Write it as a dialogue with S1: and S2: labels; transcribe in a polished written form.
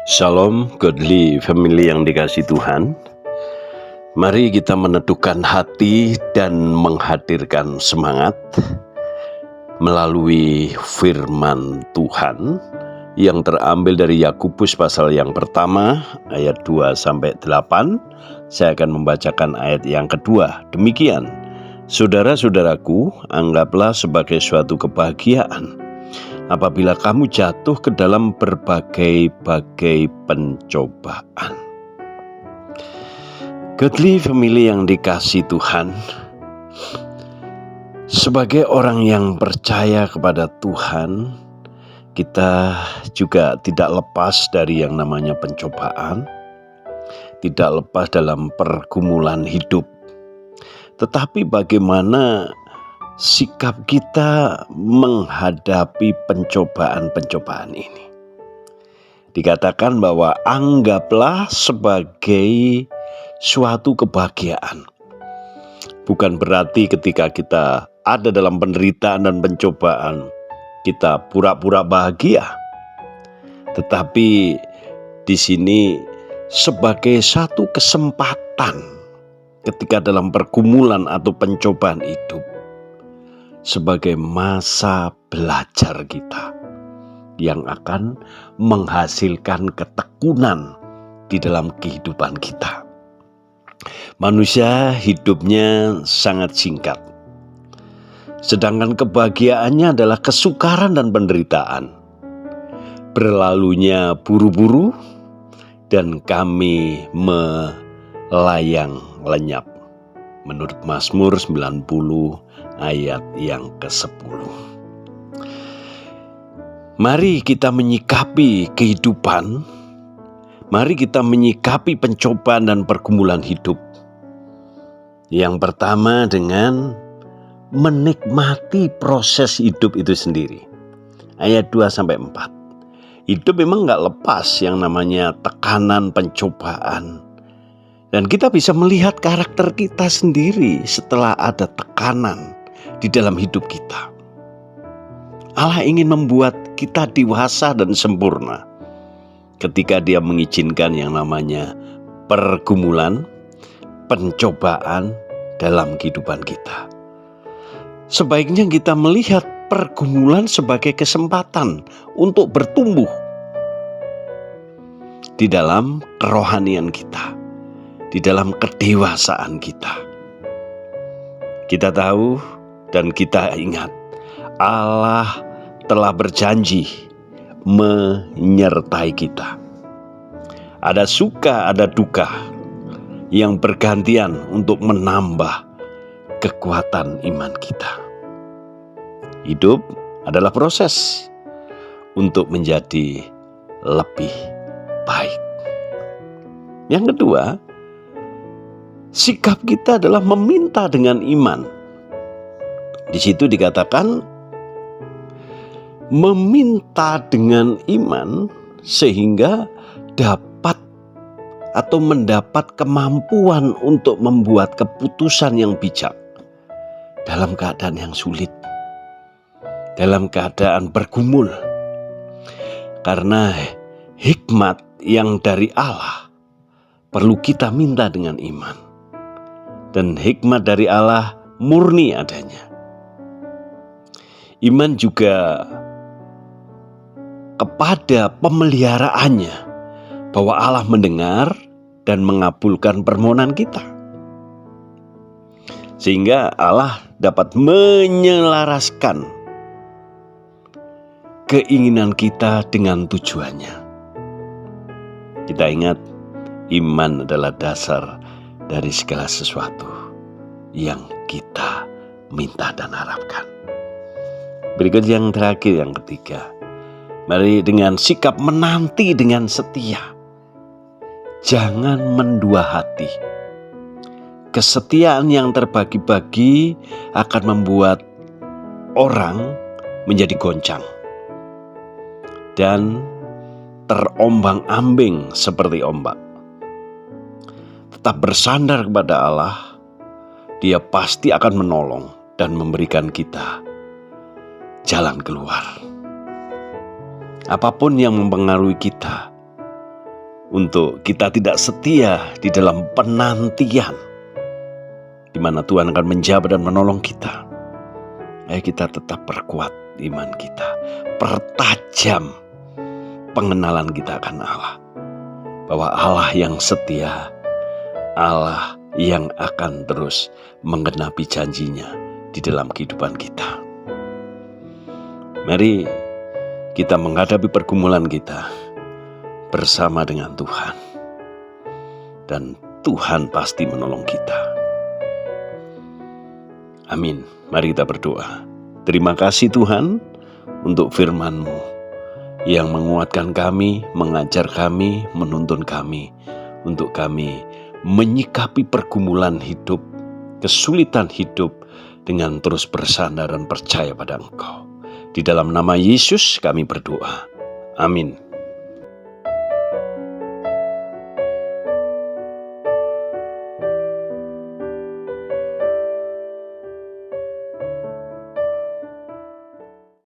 S1: Shalom, godly family yang dikasihi Tuhan. Mari kita meneduhkan hati dan menghadirkan semangat melalui firman Tuhan yang terambil dari Yakobus pasal yang pertama ayat 2-8. Saya akan membacakan ayat yang kedua. Demikian, saudara-saudaraku, anggaplah sebagai suatu kebahagiaan apabila kamu jatuh ke dalam berbagai-bagai pencobaan. Godly family yang dikasihi Tuhan, sebagai orang yang percaya kepada Tuhan, kita juga tidak lepas dari yang namanya pencobaan, tidak lepas dalam pergumulan hidup. Tetapi bagaimana sikap kita menghadapi pencobaan-pencobaan ini? Dikatakan bahwa anggaplah sebagai suatu kebahagiaan. Bukan berarti ketika kita ada dalam penderitaan dan pencobaan, kita pura-pura bahagia. Tetapi di sini sebagai satu kesempatan ketika dalam pergumulan atau pencobaan hidup, sebagai masa belajar kita yang akan menghasilkan ketekunan di dalam kehidupan kita. Manusia hidupnya sangat singkat, sedangkan kebahagiaannya adalah kesukaran dan penderitaan. Berlalunya buru-buru dan kami melayang lenyap. Menurut Mazmur 90 ayat yang ke-10. Mari kita menyikapi kehidupan, mari kita menyikapi pencobaan dan pergumulan hidup. Yang pertama dengan menikmati proses hidup itu sendiri. Ayat 2-4. Hidup memang gak lepas yang namanya tekanan, pencobaan. Dan kita bisa melihat karakter kita sendiri setelah ada tekanan di dalam hidup kita. Allah ingin membuat kita dewasa dan sempurna ketika Dia mengizinkan yang namanya pergumulan, pencobaan dalam kehidupan kita. Sebaiknya kita melihat pergumulan sebagai kesempatan untuk bertumbuh di dalam kerohanian kita, di dalam kedewasaan kita. Kita tahu dan kita ingat, Allah telah berjanji menyertai kita. Ada suka, ada duka yang bergantian untuk menambah kekuatan iman kita. Hidup adalah proses untuk menjadi lebih baik. Yang kedua, sikap kita adalah meminta dengan iman. Di situ dikatakan meminta dengan iman sehingga dapat atau mendapat kemampuan untuk membuat keputusan yang bijak dalam keadaan yang sulit, dalam keadaan bergumul. Karena hikmat yang dari Allah perlu kita minta dengan iman. Dan hikmat dari Allah murni adanya. Iman juga kepada pemeliharaannya, bahwa Allah mendengar dan mengabulkan permohonan kita. Sehingga Allah dapat menyelaraskan keinginan kita dengan tujuannya. Kita ingat, iman adalah dasar dari segala sesuatu yang kita minta dan harapkan. Berikut yang terakhir, yang ketiga. Mari dengan sikap menanti dengan setia. Jangan mendua hati. Kesetiaan yang terbagi-bagi akan membuat orang menjadi goncang dan terombang-ambing seperti ombak. Tetap bersandar kepada Allah, Dia pasti akan menolong dan memberikan kita jalan keluar. Apapun yang mempengaruhi kita, untuk kita tidak setia di dalam penantian, di mana Tuhan akan menjawab dan menolong kita. Ayo kita tetap perkuat iman kita, pertajam pengenalan kita akan Allah, bahwa Allah yang setia, Allah yang akan terus menggenapi janjinya di dalam kehidupan kita. Mari kita menghadapi pergumulan kita bersama dengan Tuhan, dan Tuhan pasti menolong kita. Amin. Mari kita berdoa. Terima kasih Tuhan untuk firman-Mu yang menguatkan kami, mengajar kami, menuntun kami, untuk kami menyikapi pergumulan hidup, kesulitan hidup dengan terus bersandar dan percaya pada Engkau. Di dalam nama Yesus kami berdoa. Amin.